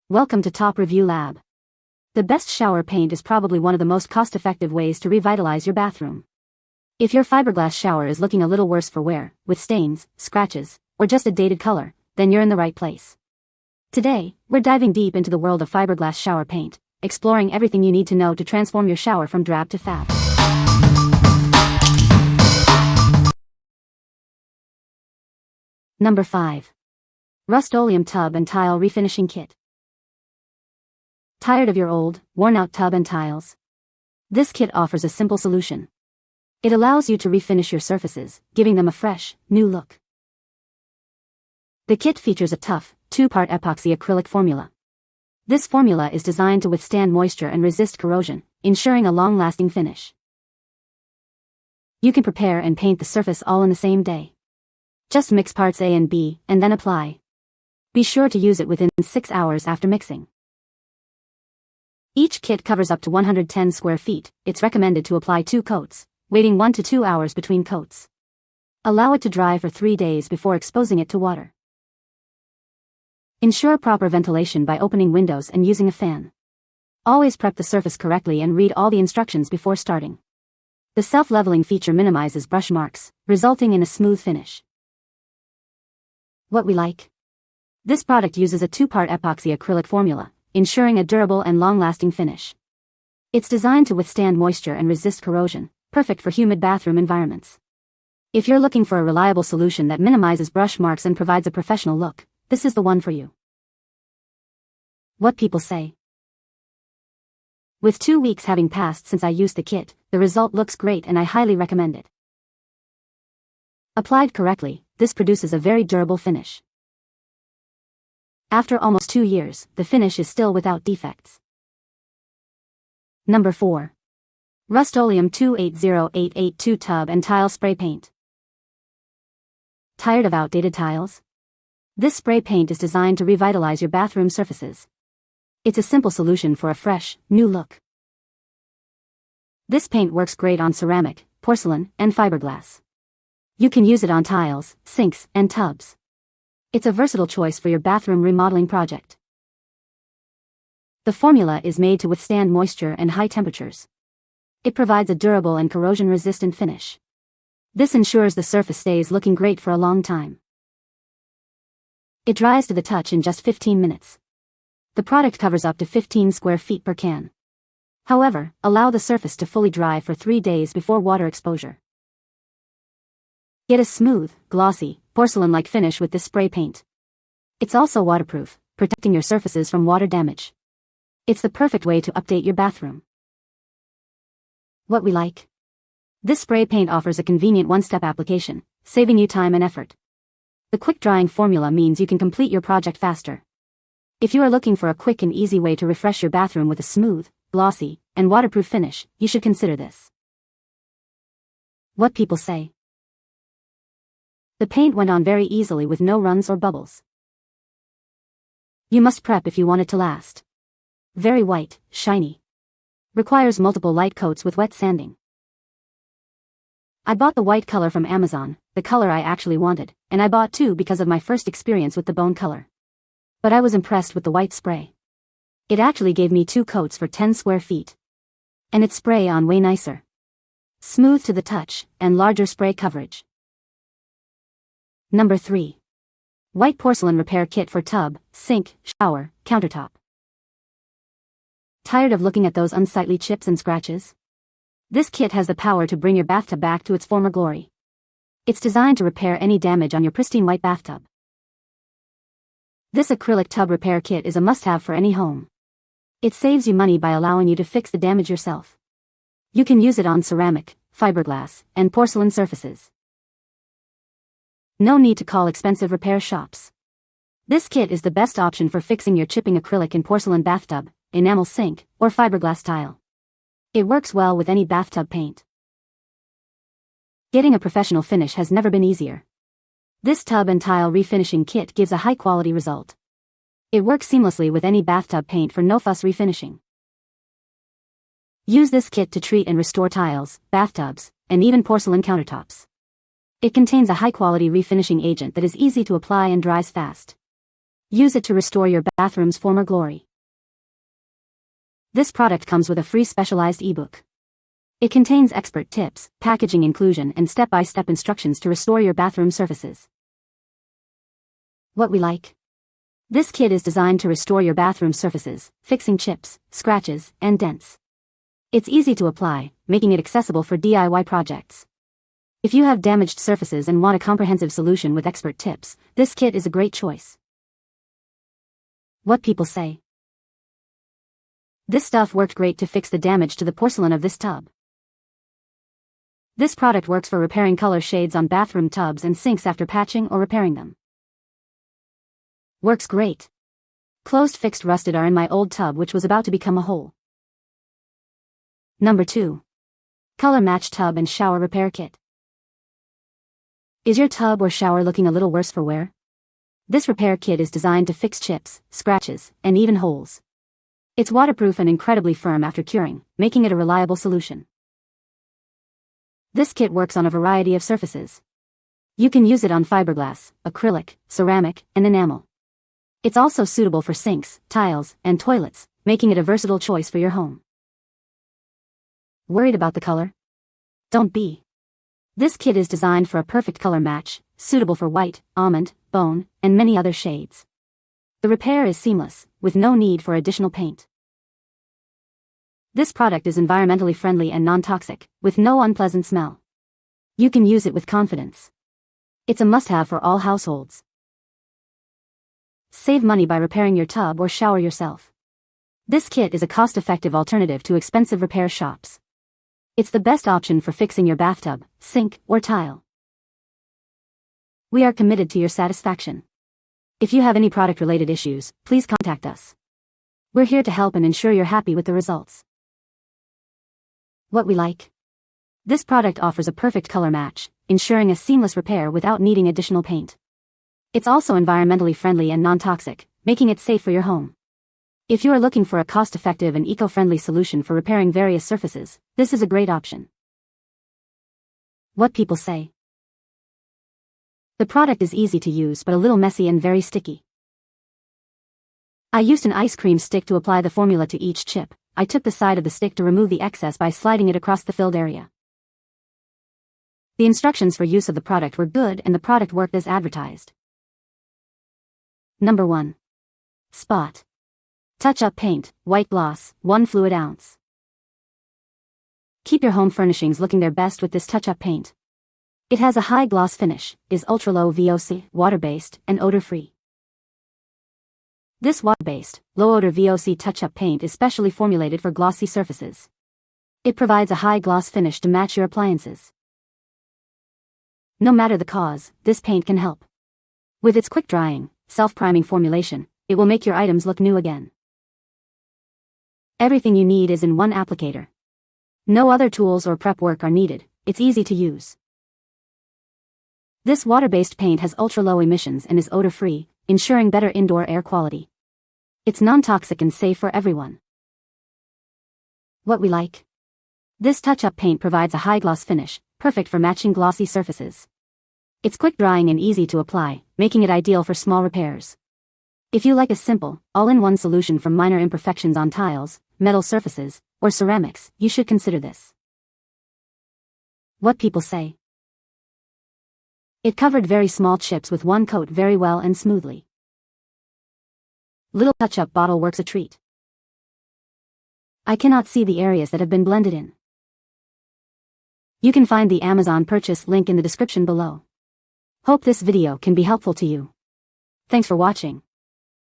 Welcome to Top Review Lab. The best shower paint is probably one of the most cost-effective ways to revitalize your bathroom. If your fiberglass shower is looking a little worse for wear, with stains, scratches, or just a dated color, then you're in the right place. Today, we're diving deep into the world of fiberglass shower paint, exploring everything you need to know to transform your shower from drab to fab. Number 5. Rust-Oleum Tub and Tile Refinishing Kit. Tired of your old, worn-out tub and tiles? This kit offers a simple solution. It allows you to refinish your surfaces, giving them a fresh, new look. The kit features a tough, 2-part epoxy acrylic formula. This formula is designed to withstand moisture and resist corrosion, ensuring a long-lasting finish. You can prepare and paint the surface all in the same day. Just mix parts A and B, and then apply. Be sure to use it within 6 hours after mixing. Each kit covers up to 110 square feet. It's recommended to apply 2 coats, waiting 1 to 2 hours between coats. Allow it to dry for 3 days before exposing it to water. Ensure proper ventilation by opening windows and using a fan. Always prep the surface correctly and read all the instructions before starting. The self-leveling feature minimizes brush marks, resulting in a smooth finish. What we like? This product uses a 2-part epoxy acrylic formula, ensuring a durable and long-lasting finish. It's designed to withstand moisture and resist corrosion, perfect for humid bathroom environments. If you're looking for a reliable solution that minimizes brush marks and provides a professional look, this is the one for you. What people say. With 2 weeks having passed since I used the kit, the result looks great and I highly recommend it. Applied correctly, this produces a very durable finish. After almost 2 years, the finish is still without defects. Number 4. Rust-Oleum 280882 Tub and Tile Spray Paint. Tired of outdated tiles? This spray paint is designed to revitalize your bathroom surfaces. It's a simple solution for a fresh, new look. This paint works great on ceramic, porcelain, and fiberglass. You can use it on tiles, sinks, and tubs. It's a versatile choice for your bathroom remodeling project. The formula is made to withstand moisture and high temperatures. It provides a durable and corrosion-resistant finish. This ensures the surface stays looking great for a long time. It dries to the touch in just 15 minutes. The product covers up to 15 square feet per can. However, allow the surface to fully dry for 3 days before water exposure. Get a smooth, glossy, porcelain-like finish with this spray paint. It's also waterproof, protecting your surfaces from water damage. It's the perfect way to update your bathroom. What we like? This spray paint offers a convenient one-step application, saving you time and effort. The quick-drying formula means you can complete your project faster. If you are looking for a quick and easy way to refresh your bathroom with a smooth, glossy, and waterproof finish, you should consider this. What people say. The paint went on very easily with no runs or bubbles. You must prep if you want it to last. Very white, shiny. Requires multiple light coats with wet sanding. I bought the white color from Amazon, the color I actually wanted, and I bought 2 because of my first experience with the bone color. But I was impressed with the white spray. It actually gave me 2 coats for 10 square feet. And its spray on way nicer. Smooth to the touch, and larger spray coverage. Number 3. White Porcelain Repair Kit for Tub, Sink, Shower, Countertop. Tired of looking at those unsightly chips and scratches? This kit has the power to bring your bathtub back to its former glory. It's designed to repair any damage on your pristine white bathtub. This acrylic tub repair kit is a must-have for any home. It saves you money by allowing you to fix the damage yourself. You can use it on ceramic, fiberglass, and porcelain surfaces. No need to call expensive repair shops. This kit is the best option for fixing your chipping acrylic and porcelain bathtub, enamel sink, or fiberglass tile. It works well with any bathtub paint. Getting a professional finish has never been easier. This tub and tile refinishing kit gives a high-quality result. It works seamlessly with any bathtub paint for no-fuss refinishing. Use this kit to treat and restore tiles, bathtubs, and even porcelain countertops. It contains a high-quality refinishing agent that is easy to apply and dries fast. Use it to restore your bathroom's former glory. This product comes with a free specialized ebook. It contains expert tips, packaging inclusion, and step-by-step instructions to restore your bathroom surfaces. What we like. This kit is designed to restore your bathroom surfaces, fixing chips, scratches, and dents. It's easy to apply, making it accessible for DIY projects. If you have damaged surfaces and want a comprehensive solution with expert tips, this kit is a great choice. What people say. This stuff worked great to fix the damage to the porcelain of this tub. This product works for repairing color shades on bathroom tubs and sinks after patching or repairing them. Works great. Closed fixed rusted are in my old tub which was about to become a hole. Number 2. Color Match Tub and Shower Repair Kit. Is your tub or shower looking a little worse for wear? This repair kit is designed to fix chips, scratches, and even holes. It's waterproof and incredibly firm after curing, making it a reliable solution. This kit works on a variety of surfaces. You can use it on fiberglass, acrylic, ceramic, and enamel. It's also suitable for sinks, tiles, and toilets, making it a versatile choice for your home. Worried about the color? Don't be. This kit is designed for a perfect color match, suitable for white, almond, bone, and many other shades. The repair is seamless, with no need for additional paint. This product is environmentally friendly and non-toxic, with no unpleasant smell. You can use it with confidence. It's a must-have for all households. Save money by repairing your tub or shower yourself. This kit is a cost-effective alternative to expensive repair shops. It's the best option for fixing your bathtub, sink, or tile. We are committed to your satisfaction. If you have any product-related issues, please contact us. We're here to help and ensure you're happy with the results. What we like. This product offers a perfect color match, ensuring a seamless repair without needing additional paint. It's also environmentally friendly and non-toxic, making it safe for your home. If you are looking for a cost-effective and eco-friendly solution for repairing various surfaces, this is a great option. What people say. The product is easy to use but a little messy and very sticky. I used an ice cream stick to apply the formula to each chip. I took the side of the stick to remove the excess by sliding it across the filled area. The instructions for use of the product were good and the product worked as advertised. Number 1. Spot. Touch-up paint, white gloss, 1 fluid ounce. Keep your home furnishings looking their best with this touch-up paint. It has a high gloss finish, is ultra-low VOC, water-based, and odor-free. This water-based, low-odor VOC touch-up paint is specially formulated for glossy surfaces. It provides a high gloss finish to match your appliances. No matter the cause, this paint can help. With its quick-drying, self-priming formulation, it will make your items look new again. Everything you need is in one applicator. No other tools or prep work are needed, it's easy to use. This water-based paint has ultra-low emissions and is odor-free, ensuring better indoor air quality. It's non-toxic and safe for everyone. What we like. This touch-up paint provides a high gloss finish, perfect for matching glossy surfaces. It's quick-drying and easy to apply, making it ideal for small repairs. If you like a simple, all-in-one solution for minor imperfections on tiles, metal surfaces, or ceramics, you should consider this. What people say. It covered very small chips with one coat very well and smoothly. Little touch-up bottle works a treat. I cannot see the areas that have been blended in. You can find the Amazon purchase link in the description below. Hope this video can be helpful to you. Thanks for watching.